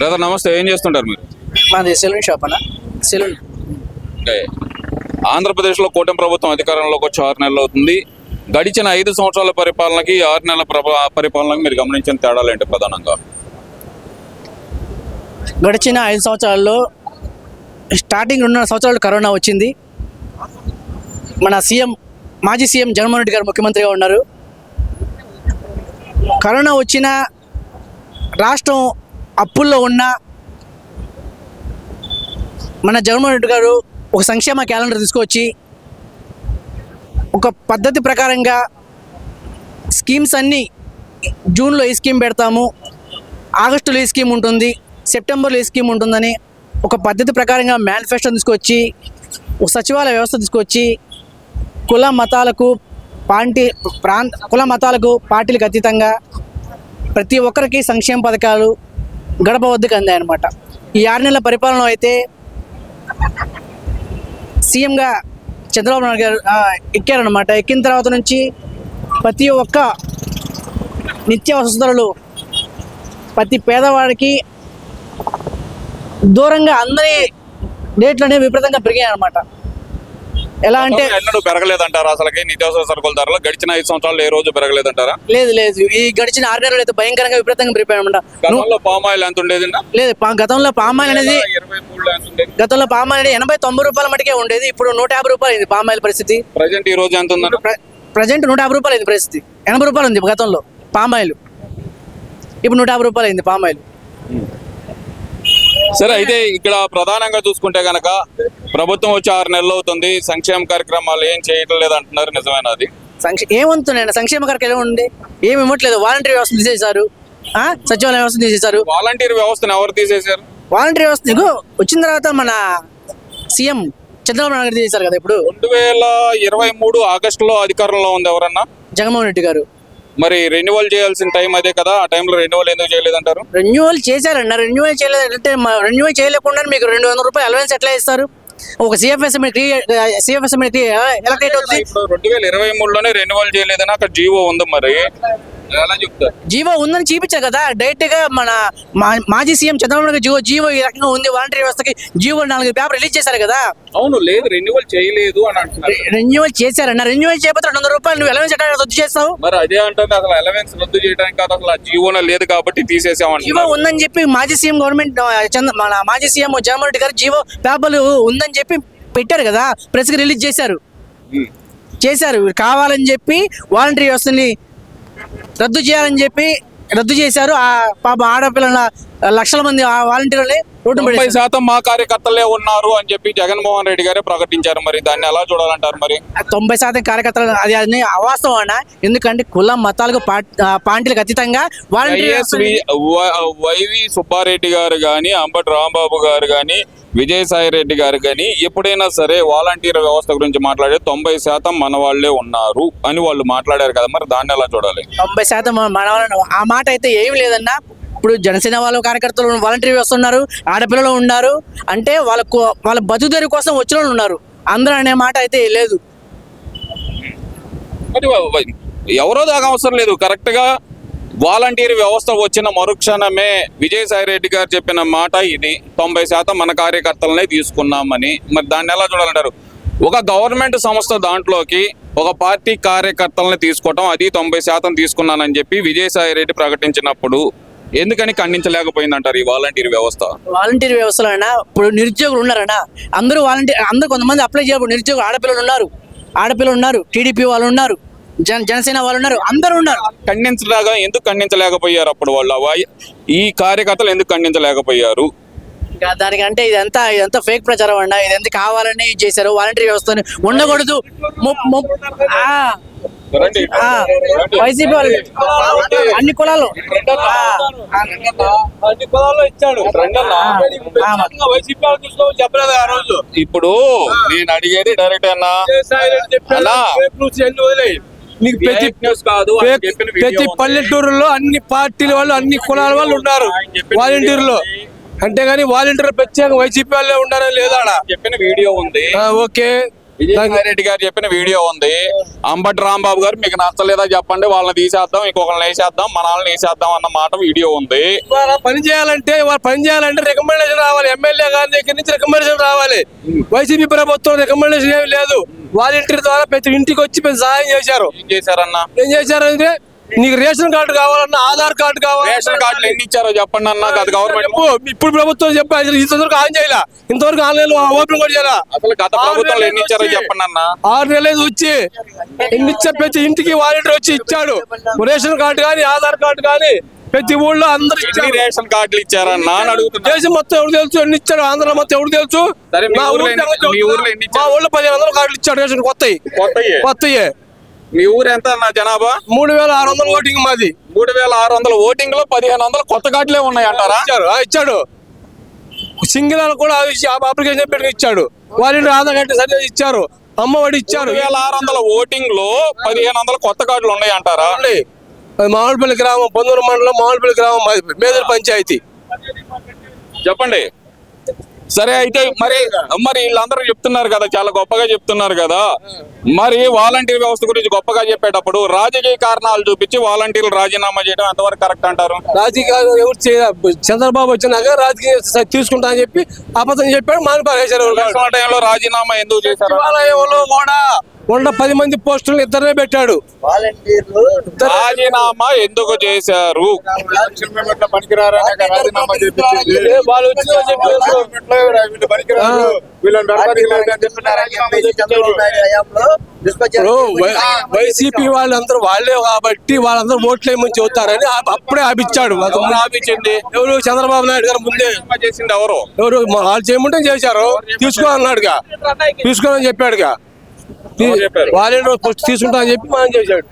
Brother నమస్తే, ఏం చేస్తుంటారు మీరు? మాది సెలూన్ షాప్ అన్న. సెలూన్. ఆంధ్రప్రదేశ్లో కూటమి ప్రభుత్వం అధికారంలోకి వచ్చి 6 నెలలు అవుతుంది. గడిచిన 5 సంవత్సరాల పరిపాలనకి 6 నెలల పరిపాలనకి మీరు గమనించిన తేడాలు ఏంటి ప్రధానంగా? గడిచిన 5 సంవత్సరాల్లో స్టార్టింగ్ 2 సంవత్సరాలు కరోనా వచ్చింది. మన మాజీ సీఎం జగన్మోహన్ రెడ్డి గారు ముఖ్యమంత్రిగా ఉన్నారు. కరోనా వచ్చిన రాష్ట్రం అప్పుల్లో ఉన్న మన జగన్మోహన్ రెడ్డి గారు ఒక సంక్షేమ క్యాలెండర్ తీసుకొచ్చి ఒక పద్ధతి ప్రకారంగా స్కీమ్స్ అన్నీ జూన్లో ఈ స్కీమ్ పెడతాము, ఆగస్టులో ఈ స్కీమ్ ఉంటుంది, సెప్టెంబర్లో ఈ స్కీమ్ ఉంటుందని ఒక పద్ధతి ప్రకారంగా మేనిఫెస్టో తీసుకొచ్చి ఒక సచివాలయ వ్యవస్థ తీసుకొచ్చి కుల మతాలకు పార్టీలకు అతీతంగా ప్రతి ఒక్కరికి సంక్షేమ పథకాలు గడప వద్దకు అందాయన్నమాట. ఈ 6 నెలల పరిపాలన అయితే సీఎంగా చంద్రబాబు నాయుడు గారు ఎక్కారనమాట. ఎక్కిన తర్వాత నుంచి ప్రతి ఒక్క నిత్యావసరాలు ప్రతి పేదవాడికి దూరంగా అందరి రేట్లు అనేవి విపరీతంగా పెరిగాయి అనమాట. ఎలా అంటే ఎన్నడూ పెరగలేదంటారా? అసలుకి నిత్యావసర సరుకుల ధరలు గడిచిన 5 సంవత్సరాలు ఏ రోజు పెరగలేదంటారా? లేదు, ఈ గడిచిన 6 నెలలు అయితే భయంకరంగా విపరీతంగా పెరిగిపోయాయన్నమాట. గతంలో పామాయిల్ ఎంత ఉండేది? లేదు, గతంలో పామాయిల్ అనేది 80-90 రూపాయల మటుకే ఉండేది. ఇప్పుడు 150 రూపాయలు అయింది పామాయిల్ పరిస్థితి. ప్రజెంట్ ఈ రోజు ఎంత ఉందండి? ప్రజెంట్ 150 రూపాయలు అయింది పరిస్థితి. 80 రూపాయలు ఉంది గతంలో పామాయిల్, ఇప్పుడు 150 రూపాయలు అయింది పామాయిల్. సరే, అయితే ఇక్కడ ప్రధానంగా చూసుకుంటే గనక ప్రభుత్వం వచ్చి 6 నెలలు అవుతుంది, సంక్షేమ కార్యక్రమాలు ఏం చేయటం లేదు అంటున్నారు, నిజమేనా? అది ఏమంటున్నాయండి? సంక్షేమ కార్యక్రమం ఉండి ఏమి ఇవ్వట్లేదు. వాలంటీర్ వ్యవస్థ తీసేశారు, సచివాలయ వ్యవస్థ తీసేశారు. వాలంటీర్ వ్యవస్థను ఎవరు తీసేశారు? వాలంటీర్ వ్యవస్థ వచ్చిన తర్వాత మన సీఎం చంద్రబాబు నాయుడు తీసేశారు కదా. ఇప్పుడు 2023 ఆగస్టులో అధికారంలో ఉంది ఎవరన్నా? జగన్మోహన్ రెడ్డి గారు. మరి రెన్యువల్ చేయాల్సిన టైం అదే కదా, ఆ టైంలో రెన్యువల్ ఎందుకు చేయలేదంటారు? రెన్యువల్ చేశారన్న. రెన్యువల్ చేయలేదంటే రెన్యువల్ చేయలేకుండా మీకు 200 రూపాయలు అలవెన్స్ ఎట్లా ఇస్తారు? ఒక సిఎఫ్ఎస్ఎం ఎలా క్రియేట్ అవుతుంది? 2023లోనే రెన్యువల్ చేయలేదని అక్కడ జీవో ఉంది, మరి ఎలా చెప్తారు? జీవో ఉందని చూపించారు కదా. డైరెక్ట్ గా మన మాజీ సీఎం చంద్రబాబు నాయుడు జీవో ఈ రకంగా ఉంది, వాలంటీర్ వ్యవస్థకి జీవో 4 పేపర్ రిలీజ్ చేశారు కదా. అవును, లేదు రెన్యువల్ చేయలేదు అని అంటున్నారు. రెన్యువల్ చేశారన్న. రెన్యువల్ చేయకపోతే 200 రూపాయలు నువ్వు అలవెన్స్ ఎట్లా రద్దు చేస్తావు? మరి అదే అంటే అసలు అలవెన్స్ రద్దు చేయడానికి కాదు, అసలు ఆ జీవోనే లేదు కాబట్టి తీసేసామని. జీవో ఉందని చెప్పి మాజీ సీఎం మన మాజీ సీఎం జగన్మోహన్ రెడ్డి గారు జీవో పేపర్లు ఉందని చెప్పి పెట్టారు కదా, ప్రెస్కి రిలీజ్ చేశారు. కావాలని చెప్పి వాలంటీర్ వ్యవస్థని రద్దు చేయాలని చెప్పి రద్దు చేశారు. ఆ పాప ఆడపిల్లల లక్షల మంది వాలంటీర్లని 90% మా కార్యకర్తలే ఉన్నారు అని చెప్పి జగన్మోహన్ రెడ్డి గారే ప్రకటించారు. మరి దాన్ని ఎలా చూడాలంటారు? మరి 90% కార్యకర్తలు అది అవాస్తవం అన్న. ఎందుకంటే కుల మతాలకు పార్టీలకు అతీతంగా వైవి సుబ్బారెడ్డి గారు కానీ, అంబటి రాంబాబు గారు కానీ, విజయసాయి రెడ్డి గారు కానీ ఎప్పుడైనా సరే వాలంటీర్ వ్యవస్థ గురించి మాట్లాడే 90% మన వాళ్ళే ఉన్నారు అని వాళ్ళు మాట్లాడారు కదా, మరి దాన్ని ఎలా చూడాలి? 90% మన వాళ్ళు, ఆ మాట అయితే ఏమి లేదన్నా. ఇప్పుడు జనసేన వాళ్ళు కార్యకర్తలు వాలంటీర్ వ్యవస్థ ఉన్నారు, ఆడపిల్లలు ఉన్నారు, అంటే వాళ్ళ బతుకుదేరి కోసం వచ్చిన వాళ్ళు ఉన్నారు. అందరూ అనే మాట అయితే లేదు. ఎవరో దాకా అవసరం లేదు. కరెక్ట్ గా వాలంటీర్ వ్యవస్థ వచ్చిన మరుక్షణమే విజయసాయి రెడ్డి గారు చెప్పిన మాట ఇది, 90% మన కార్యకర్తలనే తీసుకున్నామని. మరి దాన్ని ఎలా చూడాలంటారు? ఒక గవర్నమెంట్ సంస్థ దాంట్లోకి ఒక పార్టీ కార్యకర్తలని తీసుకోవటం, అది 90% తీసుకున్నానని చెప్పి విజయసాయి రెడ్డి ప్రకటించినప్పుడు ఎందుకని ఖండించలేకపోయిందంటారు ఈ వాలంటీర్ వ్యవస్థ? వాలంటీర్ వ్యవస్థలో అయినా ఇప్పుడు నిరుద్యోగులు ఉన్నారన్నా, అందరూ కొంతమంది అప్లై చేయబడి నిరుద్యోగులు ఆడపిల్లలు ఉన్నారు, టీడీపీ వాళ్ళు ఉన్నారు, జనసేన వాళ్ళు ఉన్నారు, అందరూ ఉన్నారు. ఎందుకు ఖండించలేకపోయారు అప్పుడు వాళ్ళు? ఈ కార్యకర్తలు ఎందుకు ఖండించలేకపోయారు? దానికంటే ఇదంతా ఫేక్ ప్రచారం అన్న. ఇది ఎందుకు కావాలని చేశారు? వాలంటీర్ వ్యవస్థను ఉండకూడదు. వైసీపీ వాళ్ళు అన్ని కులాల్లో ఇచ్చాడు. చెప్పలేదు ఆ రోజు. ఇప్పుడు నేను అడిగేది డైరెక్ట్ అన్నా, నీకు ప్రతి పల్లెటూరులో అన్ని పార్టీల వాళ్ళు, అన్ని కులాల వాళ్ళు ఉన్నారు వాలంటీర్లు. అంతేగాని వాలంటీర్ ప్రత్యేక వైసీపీ వాళ్ళే ఉండాలని లేదా? చెప్పిన వీడియో ఉంది. ఓకే, విజయసాయి రెడ్డి గారు చెప్పిన వీడియో ఉంది. అంబటి రాంబాబు గారు మీకు నచ్చలేదా చెప్పండి, వాళ్ళని తీసేద్దాం, ఇంకొకరిని వేసేద్దాం, మన వాళ్ళని వేసేద్దాం అన్న మాట వీడియో ఉంది. పని చేయాలంటే రికమెండేషన్ రావాలి. ఎమ్మెల్యే గారి దగ్గర నుంచి రికమెండేషన్ రావాలి. వైసీపీ ప్రభుత్వం రికమెండేషన్ ఏమి లేదు. వాలంటీర్ ద్వారా ప్రతి ఇంటికి వచ్చి పెద్ద సహాయం చేశారు. ఏం చేశారన్న? ఏం చేశారంటే నీకు రేషన్ కార్డు కావాలన్నా, ఆధార్ కార్డు కావాలన్నా, రేషన్ కార్డులు ఎన్ని ఇచ్చారో చెప్పండి అన్న. అది గవర్నమెంట్ చెప్పు. ఇప్పుడు ప్రభుత్వం చెప్పి ఇంతవరకు ఆన్ చేయాల, ఇంతవరకు ఆన్లైన్ ఓపెన్ కూడా చేయాల. అసలు గత ప్రభుత్వంలో ఎన్ని ఇచ్చారో చెప్పండి అన్న. 6 నెలలు వచ్చి ఎన్ని ఇచ్చా ప్రతి ఇంటికి వాలంటీర్ వచ్చి ఇచ్చాడు. రేషన్ కార్డు కానీ, ఆధార్ కార్డు కానీ ప్రతి ఊళ్ళో అందరు ఎన్ని రేషన్ కార్డులు ఇచ్చారన్న అని అడుగుతున్నా. దేశం మొత్తం ఎవరు తెలుసు, ఎన్ని ఇచ్చాడు, ఆంధ్ర మొత్తం ఎవరు తెలుసు. సరే, మీ మా ఊర్లో ఊళ్ళో ఎన్ని ఇచ్చారు? మా ఊళ్ళో 1500 కార్డులు ఇచ్చాడు. రేషన్ కొత్తయే. మీ ఊరు ఎంత అన్న జనాభా? 3600 ఓటింగ్ మాది. 3600 ఓటింగ్ లో 1500 కొత్త కార్డులే ఉన్నాయి అంటారా? ఇచ్చాడు. సింగిల్ కూడా అప్లికేషన్ పెట్టి ఇచ్చాడు. వాలంటీర్ ఆధార్ కార్డు సరిగ్గా ఇచ్చారు. అమ్మఒడి ఇచ్చారు. 2600 ఓటింగ్ లో 1500 కొత్త కార్డులు ఉన్నాయి అంటారా? మామిడిపల్లి గ్రామం, పొందూరు మండలం మామిడిపల్లి గ్రామం, మేదర్ పంచాయతీ. చెప్పండి. సరే, అయితే మరి వీళ్ళందరూ చెప్తున్నారు కదా, చాలా గొప్పగా చెప్తున్నారు కదా. మరి వాలంటీర్ వ్యవస్థ గురించి గొప్పగా చెప్పేటప్పుడు రాజకీయ కారణాలు చూపించి వాలంటీర్లు రాజీనామా చేయడం ఎంతవరకు కరెక్ట్ అంటారు? రాజకీయాలు చంద్రబాబు వచ్చినాక రాజకీయ తీసుకుంటా అని చెప్పి అబద్ధం చెప్పాడు. మానిపారేశారు. టైంలో రాజీనామా ఎందుకు చేశారు? శివాలయంలో కూడా 10 మంది పోస్టులు ఇద్దరే పెట్టాడు. రాజీనామా ఎందుకు చేశారు? వైసీపీ వాళ్ళందరూ వాళ్ళే కాబట్టి వాళ్ళందరూ ఓట్లు ఏమని చెబుతారని అప్పుడే ఆపించాడు. ఆపించింది ఎవరు? చంద్రబాబు నాయుడు గారు ముందే చేసింది. ఎవరు వాళ్ళు చేయమంటే చేశారు. తీసుకో అన్నాడుగా, తీసుకోని చెప్పాడుగా. వాలంటీర్ తీసుకుంటా అని చెప్పి మనం చేశాడు.